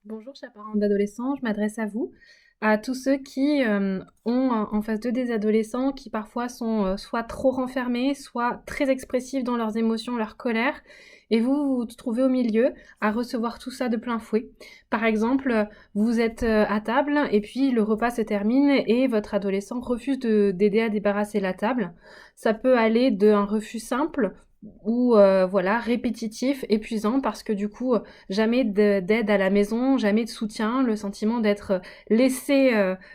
Bonjour, chers parents d'adolescents, je m'adresse à vous, à tous ceux qui ont en face d'eux des adolescents qui parfois sont soit trop renfermés, soit très expressifs dans leurs émotions, leur colère, et vous vous trouvez au milieu à recevoir tout ça de plein fouet. Par exemple, vous êtes à table et puis le repas se termine et votre adolescent refuse d'aider à débarrasser la table. Ça peut aller d'un refus simple ou voilà, répétitif, épuisant parce que du coup, jamais d'aide à la maison, jamais de soutien, le sentiment d'être laissé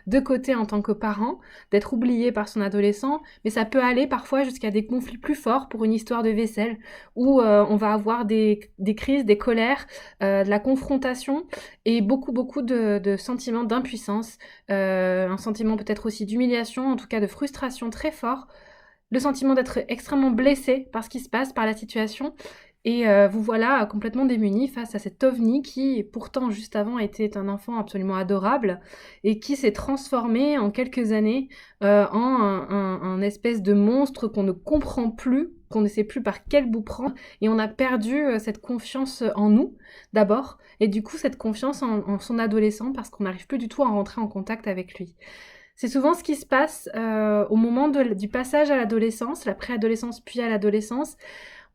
de côté en tant que parent, d'être oublié par son adolescent, mais ça peut aller parfois jusqu'à des conflits plus forts pour une histoire de vaisselle, où on va avoir des crises, des colères, de la confrontation et beaucoup de sentiments d'impuissance, un sentiment peut-être aussi d'humiliation, en tout cas de frustration très fort, le sentiment d'être extrêmement blessé par ce qui se passe, par la situation, et vous voilà complètement démunis face à cet ovni qui, pourtant, juste avant, était un enfant absolument adorable et qui s'est transformé en quelques années en un espèce de monstre qu'on ne comprend plus, qu'on ne sait plus par quel bout prendre, et on a perdu cette confiance en nous, d'abord, et du coup cette confiance en son adolescent parce qu'on n'arrive plus du tout à rentrer en contact avec lui. C'est souvent ce qui se passe au moment du passage à l'adolescence, la préadolescence puis à l'adolescence.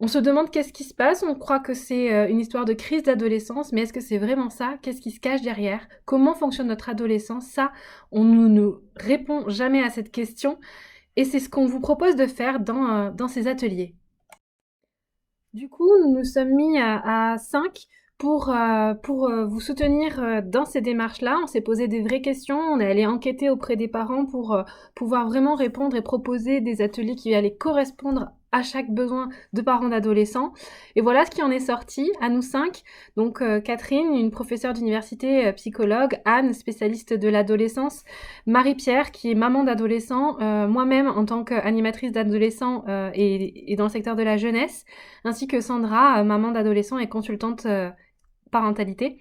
On se demande qu'est-ce qui se passe, on croit que c'est une histoire de crise d'adolescence, mais est-ce que c'est vraiment ça? Qu'est-ce qui se cache derrière? Comment fonctionne notre adolescence? Ça, on ne nous répond jamais à cette question, et c'est ce qu'on vous propose de faire dans ces ateliers. Du coup, nous nous sommes mis à 5 pour vous soutenir dans ces démarches-là. On s'est posé des vraies questions, on est allé enquêter auprès des parents pour pouvoir vraiment répondre et proposer des ateliers qui allaient correspondre à chaque besoin de parents d'adolescents. Et voilà ce qui en est sorti à nous 5. Donc Catherine, une professeure d'université psychologue, Anne, spécialiste de l'adolescence, Marie-Pierre, qui est maman d'adolescents, moi-même en tant qu'animatrice d'adolescents et dans le secteur de la jeunesse, ainsi que Sandra, maman d'adolescents et consultante parentalité.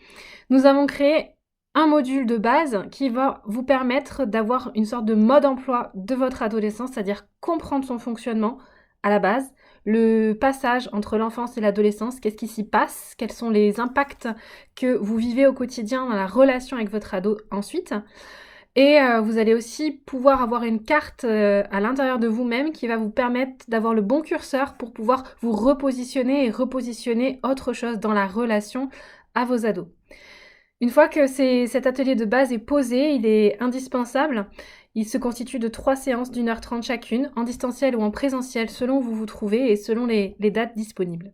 Nous avons créé un module de base qui va vous permettre d'avoir une sorte de mode emploi de votre adolescence, c'est-à-dire comprendre son fonctionnement à la base, le passage entre l'enfance et l'adolescence, qu'est-ce qui s'y passe, quels sont les impacts que vous vivez au quotidien dans la relation avec votre ado ensuite. Et vous allez aussi pouvoir avoir une carte à l'intérieur de vous-même qui va vous permettre d'avoir le bon curseur pour pouvoir vous repositionner et repositionner autre chose dans la relation à vos ados. Une fois que cet atelier de base est posé, il est indispensable. Il se constitue de 3 séances d'1h30 chacune, en distanciel ou en présentiel selon où vous vous trouvez et selon les dates disponibles.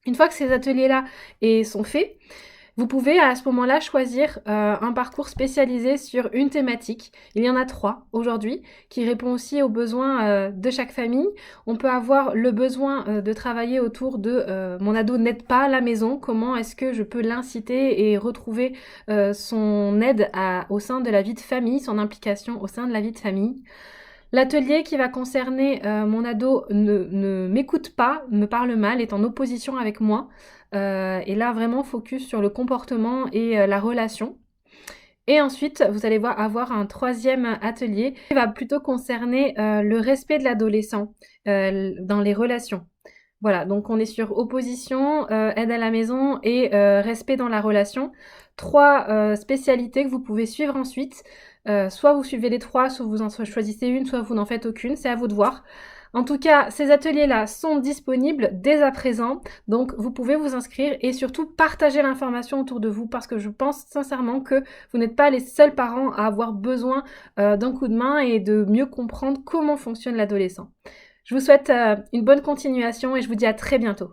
Une fois que ces ateliers-là sont faits, vous pouvez à ce moment-là choisir un parcours spécialisé sur une thématique. Il y en a 3 aujourd'hui qui répondent aussi aux besoins de chaque famille. On peut avoir le besoin de travailler autour de mon ado n'aide pas à la maison, comment est-ce que je peux l'inciter et retrouver son aide au sein de la vie de famille, son implication au sein de la vie de famille. L'atelier qui va concerner mon ado ne m'écoute pas, me parle mal, est en opposition avec moi. Et là, vraiment focus sur le comportement et la relation. Et ensuite, vous allez avoir un troisième atelier qui va plutôt concerner le respect de l'adolescent dans les relations. Voilà, donc on est sur opposition, aide à la maison et respect dans la relation. 3 spécialités que vous pouvez suivre ensuite. Soit vous suivez les 3, soit vous en choisissez une, soit vous n'en faites aucune, c'est à vous de voir. En tout cas, ces ateliers-là sont disponibles dès à présent, donc vous pouvez vous inscrire et surtout partager l'information autour de vous parce que je pense sincèrement que vous n'êtes pas les seuls parents à avoir besoin d'un coup de main et de mieux comprendre comment fonctionne l'adolescent. Je vous souhaite une bonne continuation et je vous dis à très bientôt.